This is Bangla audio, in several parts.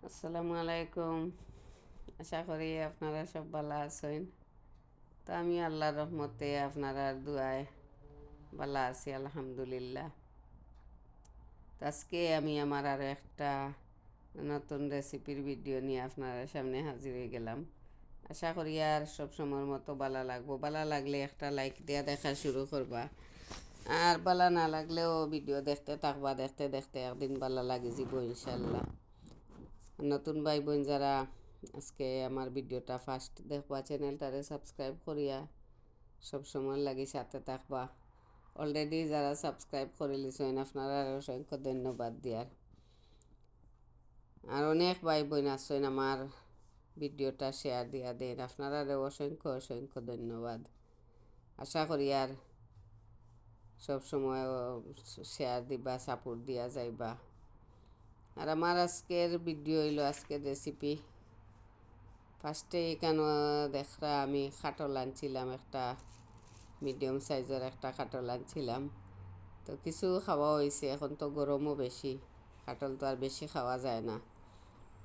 আসসালামু আলাইকুম। আশা করি আপনারা সব ভালো আছেন। তো আমি আল্লাহর রহমতে আপনারা দুয়ায় ভালো আছি, আলহামদুলিল্লাহ। তো আজকে আমি আমার আরও একটা নতুন রেসিপির ভিডিও নিয়ে আপনার সামনে হাজির হয়ে গেলাম। আশা করি আর সব সময়ের মতো ভালো লাগবো। ভালো লাগলে একটা লাইক দেওয়া দেখা শুরু করবা, আর ভালো না লাগলেও ভিডিও দেখতে থাকবা। দেখতে দেখতে একদিন ভালো লাগে যাব ইনশাল্লাহ। নতুন ভাই বোন যারা আজকে আমার ভিডিওটা ফার্স্ট দেখবা, চ্যানেলটারে সাবস্ক্রাইব করিয়া সব সময় লাগি সাথে থাকবা। অলরেডি যারা সাবস্ক্রাইব করে লিছেন আপনারা অসংখ্য ধন্যবাদ দিয়ার। আর অনেক ভাই বোন আছেন আমার ভিডিওটা শেয়ার দিয়া দেন, আপনারা অসংখ্য অসংখ্য ধন্যবাদ। আশা করি আর সব সময় শেয়ার দিবা, সাপোর্ট দিয়া যাইবা। আর আমার আজকের ভিডিও হইল আজকের রেসিপি। ফার্স্টে এখানে দেখরা আমি খাটল আনছিলাম, একটা মিডিয়াম সাইজের একটা খাটল আনছিলাম। তো কিছু খাওয়া হয়েছে, এখন তো গরমও বেশি, খাটল তো আর বেশি খাওয়া যায় না।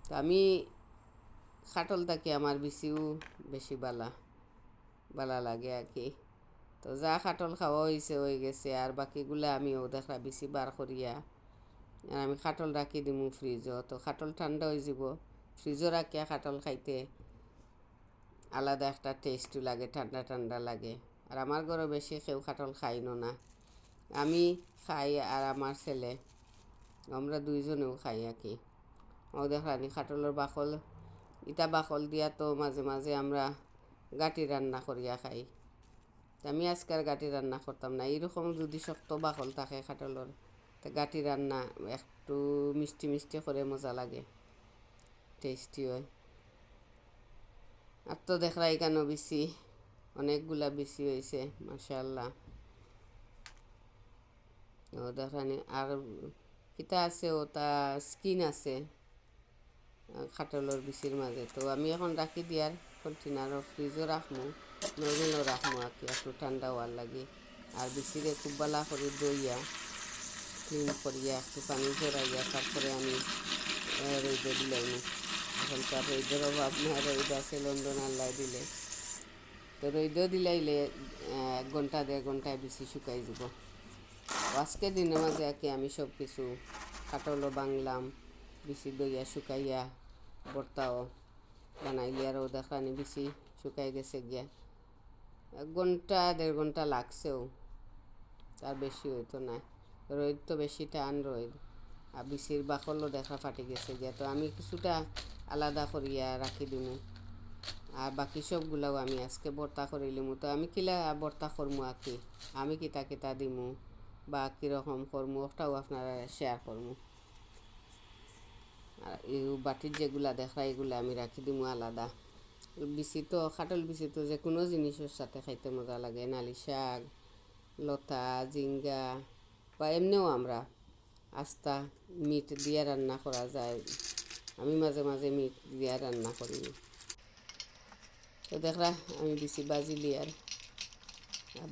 তো আমি খাটলটাকে আমার বেশিও বেশি বালা লাগে আর কি। তো যা খাটল খাওয়া হয়েছে হয়ে গেছে, আর বাকিগুলা আমিও দেখা বেশি বার করিয়া আর আমি খাটল রাখি দিমু ফ্রিজও। তো খাটল ঠান্ডা হয়ে যাব, ফ্রিজও রাখিয়া খাটল খাইতে আলাদা একটা টেস্টও লাগে, ঠান্ডা ঠান্ডা লাগে। আর আমার ঘরে বেশি কেউ খাটল খাইনো না, আমি খাই আর আমার ছেলে, আমরা দুইজনেও খাই আর কি। ও দেখানি খাটলের বাকল, ইটা বাকল দিয়া তো মাঝে মাঝে আমরা গাটি রান্না করিয়া খাই। আমি আজকাল গাটি রান্না করতাম না। এইরকম যদি শক্ত বাকল থাকে খাটলের, তো গাটি রান্না একটু মিষ্টি মিষ্টি করে মজা লাগে, টেস্টি হয়। আর তো দেখরা এখানেও বেশি অনেকগুলা বেশি হয়েছে মাশাআল্লাহ। ও দেখানি আর কিতা আছে, ওটা স্কিন আছে খাটলের বিচির মাঝে। তো আমি এখন রাখি দিয়ার কন্টেনারও ফ্রিজও রাখমু, নর্মেলও রাখমু আর কি, একটু ঠান্ডা হওয়ার লাগে। আর বিচিরে খুব ভালো করে দইয়া ক্লিন করিয়া একটু পানি ঝরাইয়া তারপরে আমি রইদে দিলাইমু। এখন তো আর রইদের অভাব না, রইদ আছে লন্ডন আল্লাহ দিলে। তো রইদও দিলাইলে 1 ঘন্টা 1.5 ঘন্টায় বেশি শুকাই যাব। আজকে দিনের মাঝে আর কি আমি সব কিছু কাটলও বাংলাম, বেশি দইয়া শুকাইয়া ভর্তাও বানাইলি, আরও দেখানি বেশি শুকাই গেছে গিয়া 1 ঘন্টা 1.5 ঘন্টা লাগছেও, তার বেশি হইতো না। রোদ তো বেশি টান রোদ, আর বিচির বাকলও দেখা ফাটি গেছে গিয়া। তো আমি কিছুটা আলাদা করিয়া রাখি দিমু, আর বাকি সবগুলাও আমি আজকে ভর্তা করে লিমু। তো আমি কিলা ভর্তা করমু আর কি, আমি কিতা কিতা দিমু বা কীরকম করমু ওটাও আপনারা শেয়ার করমু। আর এই বাটির যেগুলা দেখা এগুলো আমি রাখি দিমু আলাদা। বিচি তো খাটল বিচি তো যে কোনো জিনিসের সাথে খাইতে মজা লাগে, নালি শাক, লতা, জিঙ্গা বা এমনিও আমরা আস্তা মিট দিয়ে রান্না করা যায়। আমি মাঝে মাঝে মিট দিয়ে রান্না করি। তো দেখরা আমি বেশি বাজিলি আর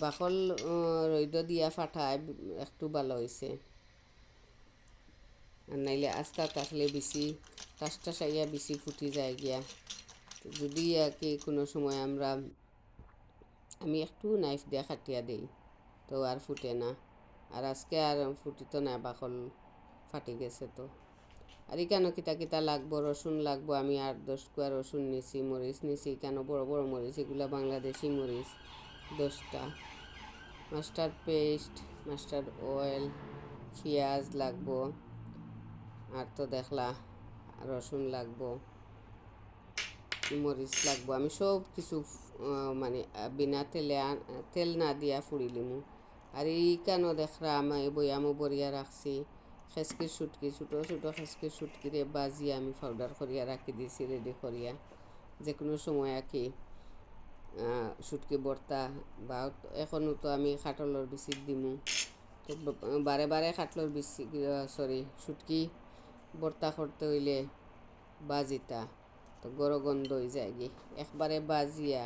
বাকল রইদ দিয়া ফাটায় একটু ভালো হয়েছে, আর নাইলে আস্তা থাকলে বেশি টাসটা সাইয়া বেশি ফুটি যায় গিয়া। যদি আর কি কোনো সময় আমি একটু নাইফ দিয়ে কাটিয়া দিই তো আর ফুটে না। আর আজকে আর ফুটিত না, বাকল ফাটি গেছে। তো আর এখানে কিতা কিতা লাগবো, রসুন লাগবো, আমি 8-10 কোয়া রসুন নিছি, মরিচ নিছি, কেন বড় বড় মরিচ, এগুলো বাংলাদেশি মরিচ 10টা, মাস্টার্ড পেস্ট, মাস্টার্ড অয়েল, পেঁয়াজ লাগবো, আর তো দেখলা রসুন লাগবো, মরিচ লাগবো। আমি সব কিছু মানে বিনা তেল না দিয়া ফুড়ি লিমু। আর এইখানেও দেখরা আমি বয়ামও বরিয়া রাখছি খেসকির সুটকি, ছোটো ছোটো খেসকির সুটকিরে বাজিয়ে আমি পাউডার করিয়া রাখি দিয়েছি রেডি করিয়া, যে কোনো সময় আর কি সুটকি ভর্তা। বা এখনও তো আমি খাটলর বিচি দিমু, তো বারে বারে খাটলর বিচি সুটকি ভর্তা করতে হইলে বাজিতা তো গন্ধ হয়ে যায় গি, একবারে বাজিয়া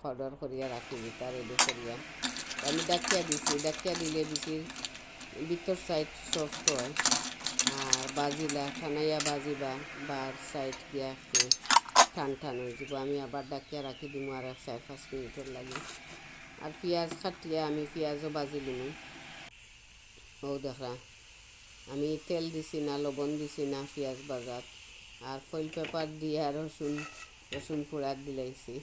পাউডার করিয়া রাখি দিতা রেডি করিয়া। আমি ডাকিয়া দিছি, ডাকিয়া দিলে বিচির ভিতর সাইড সফট হয়, আর বাজিলা ঠানাইয়া বাজিবা বার সাইড গিয়া একটু টান টান হয়ে যাব। আমি আবার ডাকিয়া রাখি দিব আর 4-5 মিনিটের লাগে। আর পেঁয়াজ কাটিয়া আমি পেঁয়াজও বাজি লিমু। ও দেখা আমি তেল দিছি না, লবণ দিছি না পেঁয়াজ বাজাত, আর ফয়েল পেপার দিয়ে রসুন রসুন ফুড়াত দিলাইছি।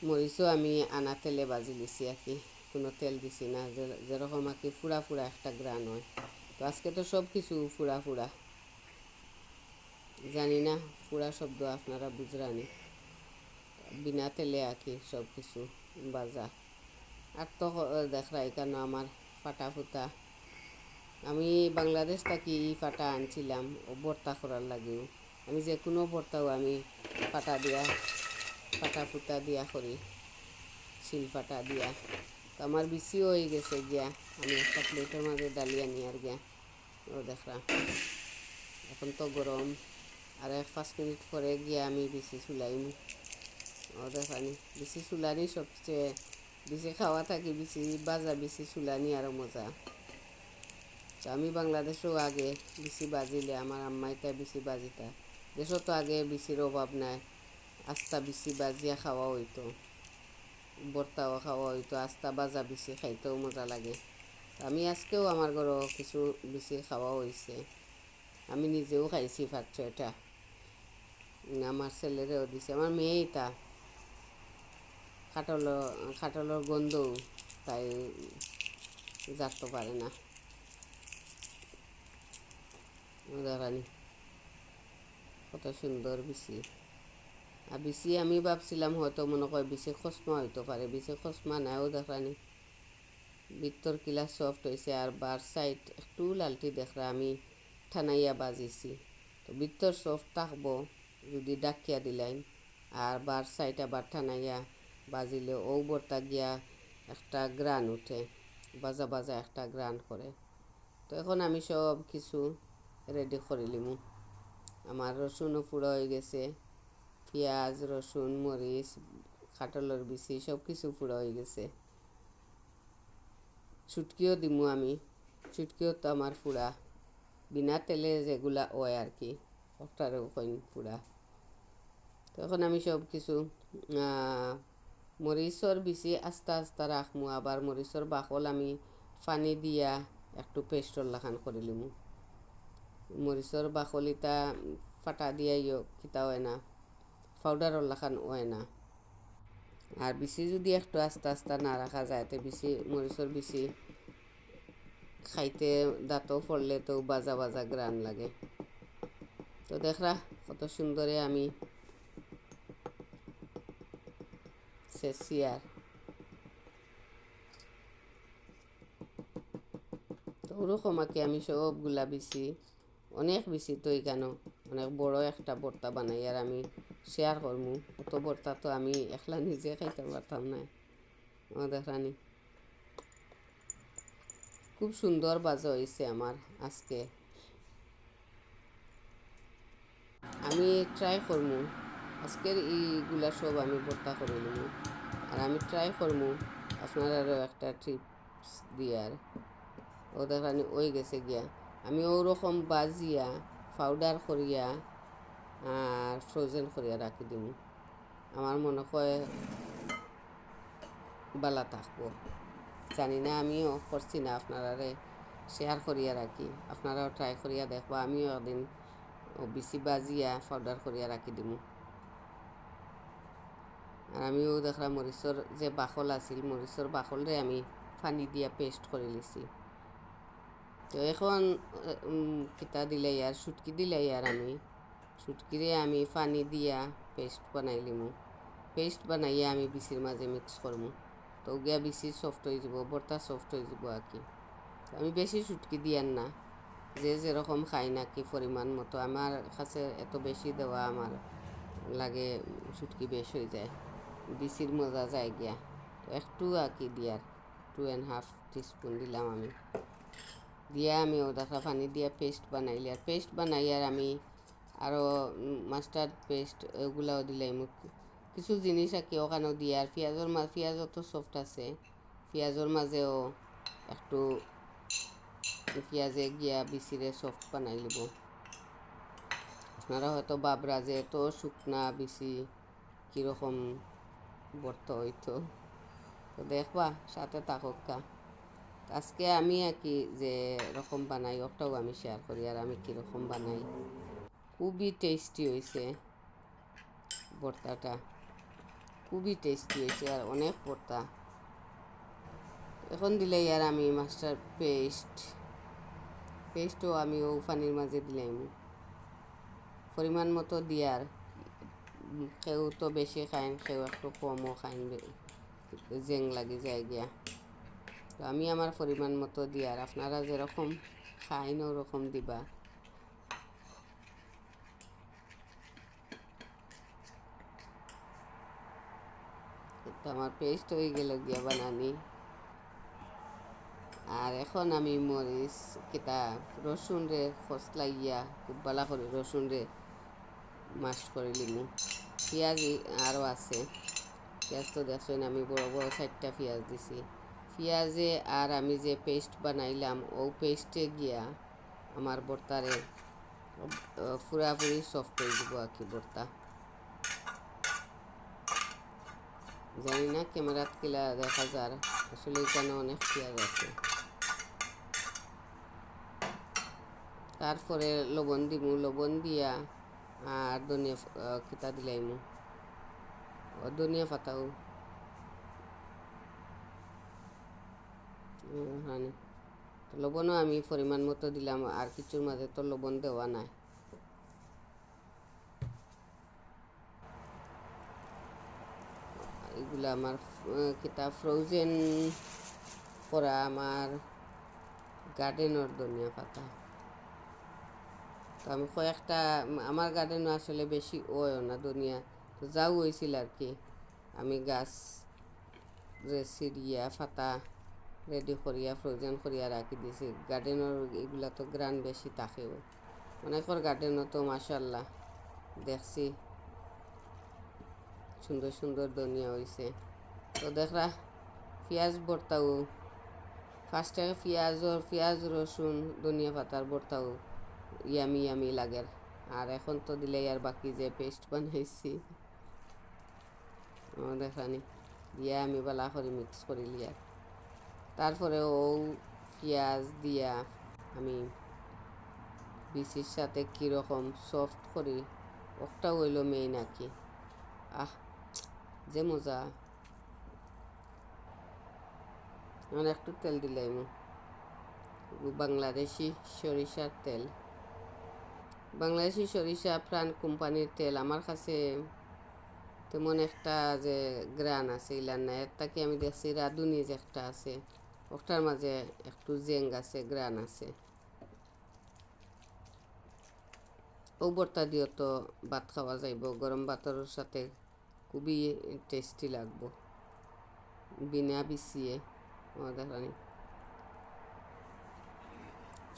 মরিচও আমি আনা তেলে বাজি লিছি আর কি, কোনো তেল দিছি না, যেরকম আর কি ফুড়া ফুড়া একটা গ্রান হয়। তো আজকে তো সব কিছু ফুড়া ফুড়া, জানি না ফুড়া শব্দ আপনারা বুঝরানি, বিনা তেলে আর কি সব কিছু বাজা। আর তো দেখরা কেন আমার ফাটা ফুটা, আমি বাংলাদেশ থেকে ফাটা আনছিলাম ভর্তা করার লাগেও। আমি যে কোনো ভর্তাও আমি ফাটা দিয়া ফাটা ফুটা দিয়া করি, শিল ফাটা দিয়া। তো আমার বেশি হয়ে গেছে গিয়া, আমি একটা প্লেটের মাঝে ডালিয়া নিয়ে আর গিয়া। ও দেখরা এখন তো গরম, আর 1-5 মিনিট পরে গিয়া আমি বেশি চুলাইম। ও দেখানি বেশি চুলানি সবচেয়ে বেশি খাওয়া থাকি, বেশি বাজা বেশি চুলানি আরও মজা। তো আমি বাংলাদেশেও আগে বেশি বাজিলে আমার আম্মাই তাই বেশি বাজিতা, দেশও তো আগে বেশির অভাব নাই, আস্তা বেশি বাজিয়া খাওয়া হইতো, ভর্তাও খাওয়া হইতো, আস্তা বাজা বেশি খাইতেও মজা লাগে। আমি আজকেও আমার ঘরও কিছু বেশি খাওয়া হয়েছে, আমি নিজেও খাইছি 5-6টা, আমার ছেলেরেও দিছে। আমার মেয়েই তা খাটলের গন্ধও তাই জারতে পারে না। দাঁড়ানি কত সুন্দর বিচি, আর বিচি আমি ভাবছিলাম হয়তো মনে হয় বিচি খসমা হইতে পারে, বিচি খসমা নাইও দেখানি, ভিতর কিলা সফট হয়েছে। আর বার সাইড একটু লালটি দেখরা আমি ঠানাইয়া বাজিছি, তো ভিতর সফট থাকবো যদি ডাকিয়া দিলাইন, আর বার সাইড আবার ঠানাইয়া বাজিলে ও বর্তা গিয়া একটা গ্রান উঠে, বাজা বাজা একটা গ্রান করে। তো এখন আমি সব কিছু রেডি করে লিমু। আমার রসুনও পুরো হয়ে গেছে, পেঁয়াজ রসুন মরিচ কাঁঠালের বিচি সব কিছু পুরো হয়ে গেছে। চুটকিও দিমু আমি, চুটকিও তো আমার পুরা বিনা তেলে যেগুলা হয় আর কি, ওটারও কইন পুরা। তখন আমি সব কিছু মরিচর বিচি আস্তে আস্তে রাখমু, আবার মরিচর বাকল আমি পানি দিয়া একটু পেস্টর লাখান করে লিমু। মরিচর বাকলিটা ফাটা দিয়াইও কিতা হয় না, পাউডারর লাখান হয় না। আর বিচি যদি একটু আস্তে আস্তে না রাখা যায় তো বিচি মরিচর বিচি খাইতে দাঁতও পড়লে তো বাজা বাজা গ্রান লাগে। তো দেখরা কত সুন্দরে আমি শেষি। আর তো ওরকম আর কি আমি সবগুলা বিচি অনেক বেশি তো এখানে অনেক বড় একটা ভর্তা বানাই, আর আমি শেয়ার করমু। অত ভর্তা তো আমি একলা নিজে খাইতে পারতাম না। ও দেখানি খুব সুন্দর বাজা হয়েছে আমার আজকে, আমি ট্রাই করমু আজকের এইগুলা সব আমি ভর্তা করে নিমু, আর আমি ট্রাই করমু আপনারারও একটা টিপস দিয়ার। ও দেখানি ওই গেছে গিয়া আমি ওরকম বাজিয়া পাউডার করিয়া আর ফ্রোজেন করিয়া রাখি দিমু, আমার মনে হয় বালা থাকবো। জানি না, আমিও করছি না, আপনারারে শেয়ার করিয়া রাখি, আপনারাও ট্রাই করিয়া দেখবো। আমিও একদিন বিচি বাজিয়া পাউডার করিয়া রাখি দিমু। আর আমিও দেখলাম মরিচর যে বাকল আছিল, মরিচর বাকলরে আমি পানি দিয়া পেস্ট করে লিছি। তো এখন কিতা দিলাই আর সুটকি দিলাই, আর আমি সুটকিরে আমি পানি দিয়া পেস্ট বানাই লিমু। পেস্ট বানাইয়া আমি বিচির মাঝে মিক্স করমু, তো গিয়া বিচি সফট হয়ে যাব, ভর্তা সফট হয়ে যাব আর কি। আমি বেশি সুটকি দিয়ার না, যে যেরকম খাই না কি পরিমাণ মতো, আমার কাছে এত বেশি দেওয়া আমার লাগে সুটকি বেশ হয়ে যায়, বিচির মজা যায় গিয়া। তো একটু আর কি দিয়ার 2.5 টিস্পুন দিলাম আমি, দিয়া আমি ওটা পানি দিয়া পেস্ট বানাইলি, আর পেস্ট বানাই আর আমি আরও মাস্টার্ড পেস্ট ওগুলাও দিলাই, কিছু জিনিস আর কি ওখানেও দিয়ে। আর পেঁয়াজও তো সফট আছে, পেঁয়াজের মাঝেও একটু পেঁয়াজে গিয়া বিচিরে সফট বানাই লিব। আপনারা হয়তো বাবরা যে এত শুকনা বিচি কীরকম ভর্তা হইতো, তো দেখবা সাথে থাকা। আজকে আমি আর কি যে রকম বানাই ওটাও আমি শেয়ার করি আর আমি কীরকম বানাই। খুবই টেস্টি হয়েছে ভর্তাটা, খুবই টেস্টি হয়েছে আর অনেক ভর্তা। এখন দিলে আর আমি মাস্টার পেস্টও আমি ও পানির মাঝে দিলাম পরিমাণ মতো দিয়ার। কেউ তো বেশি খাইন, কেউ একটু কমও খাইন, জেং লাগি যায় গিয়া। তো আমি আমার পরিমাণ মতো দিয়ার, আপনারা যেরকম খাইন ওরকম দিবা। তো আমার পেস্ট হয়ে গেল গিয়া বানানি। আর এখন আমি মরিচ কিতা রসুন রে খসলাইয়া খুব ভালো করে রসুন রে মাস্ট করে লিমু। পেঁয়াজ আরও আছে, পেঁয়াজ তো দেখছেন আমি বড় বড় 4টা পেঁয়াজ দিছি। পেঁয়াজে আর আমি যে পেস্ট বানাইলাম ও পেস্টে গিয়া আমার ভর্তারে পুরাপুরি সফট হয়ে দিব আর কি ভর্তা। জানি না ক্যামেরাত কিলা দেখা যার, আসলে এখানে অনেক পেঁয়াজ আছে। তারপরে লবণ দিমু, লবণ দিয়া আর ধনিয়া কিতা দিলাইমু, ধনিয়া পাতাও হ্যাঁ। লবণও আমি পরিমাণ মতো দিলাম, আর কিছুর মাঝে তো লবণ দেওয়া নাই। এগুলো আমার কিতা ফ্রোজেন করা আমার গার্ডেনের ধনিয়া পাতা। তো আমি কয়েকটা আমার গার্ডেনও আসলে বেশি ওয় না ধনিয়া, তো যাও হয়েছিল আর কি। আমি গাছ সিরিয়া পাতা রেডি করিয়া ফ্রোজেন করিয়া রাখি দিয়েছি। গার্ডেনের এগুলা তো গ্রান বেশি থাকেও, অনেকের গার্ডেনও তো মাশাল্লাহ দেখছি সুন্দর সুন্দর ধনিয়া হয়েছে। তো দেখরা পেঁয়াজ ভর্তাও ফার্স্টে পেঁয়াজ রসুন ধনিয়া পাতার ভর্তাও ইয়ামি লাগের। আর এখন তো দিলে আর বাকি যে পেস্ট বানাইছি দেখানি দিয়া আমি বালা করে মিক্স করি লিয়ার। তারপরে ও পেঁয়াজ দিয়া আমি বিচির সাথে কীরকম সফট করি ওটাও হইল মেইন আর কি। যে মজা। আমার একটু তেল দিলাম, বাংলাদেশি সরিষার তেল, বাংলাদেশি সরিষা প্রাণ কোম্পানির তেল। আমার কাছে তেমন একটা যে গ্রান আছে ইলান না, এর তাকে আমি দেখছি রাঁধুনি যে একটা আছে ওটার মাঝে একটু জেং আছে, গ্রান আছে। ও ভর্তা দিও তো ভাত খাওয়া যাইব, গরম ভাতের সাথে খুবই টেস্টি লাগবো বিনা বিছিয়ে। দেখানি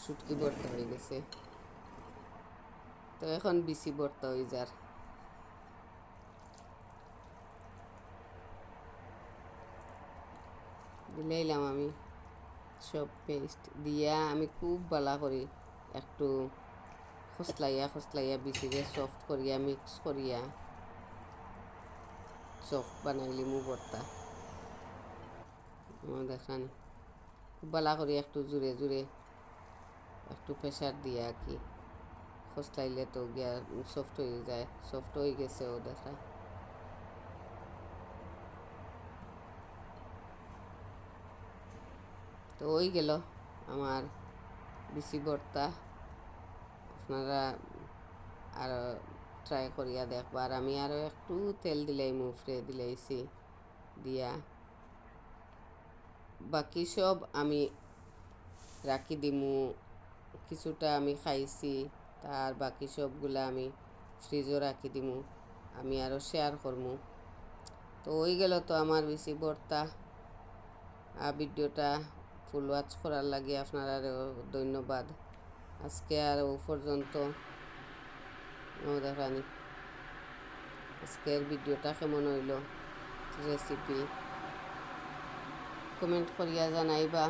শুটকি ভর্তা হয়ে গেছে, তো এখন বিচি ভর্তা হয়ে যার। দিলাইলাম আমি সব পেস্ট দিয়া আমি খুব ভালো করি একটু খসলাইয়া বিচিরে সফট করিয়া মিক্স করিয়া সফট বানাইলি মু ভর্তা। দেখানি খুব ভালো করি একটু জুড়ে একটু প্রেশার দিয়ে আর কি খসলাইলে তো গিয়া সফট হয়ে যায়। সফট হয়ে গেছে ও দেখা। তো ওই গেল আমার বিচি ভর্তা। আপনারা আরও ট্রাই করিয়া দেখবার। আমি আরও একটু তেল দিলাই মুফরে দিলাইছি দিয়া বাকি সব আমি রাখি দিমু। কিছুটা আমি খাইছি, তার বাকি সবগুলা আমি ফ্রিজও রাখি দিমু, আমি আরও শেয়ার করমু। তো ওই গেল তো আমার বিচি ভর্তা। ভিডিওটা ফুল ওয়াচ করার লাগে আপনারা ধন্যবাদ। আজকে আর ও পর্যন্ত দেখানি আজকের ভিডিওটা কেমন হইল রেসিপি কমেন্ট করিয়া জানাইবা।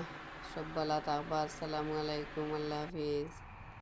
সব ভালো থাকবা। আসসালামু আলাইকুম, আল্লাহ হাফিজ।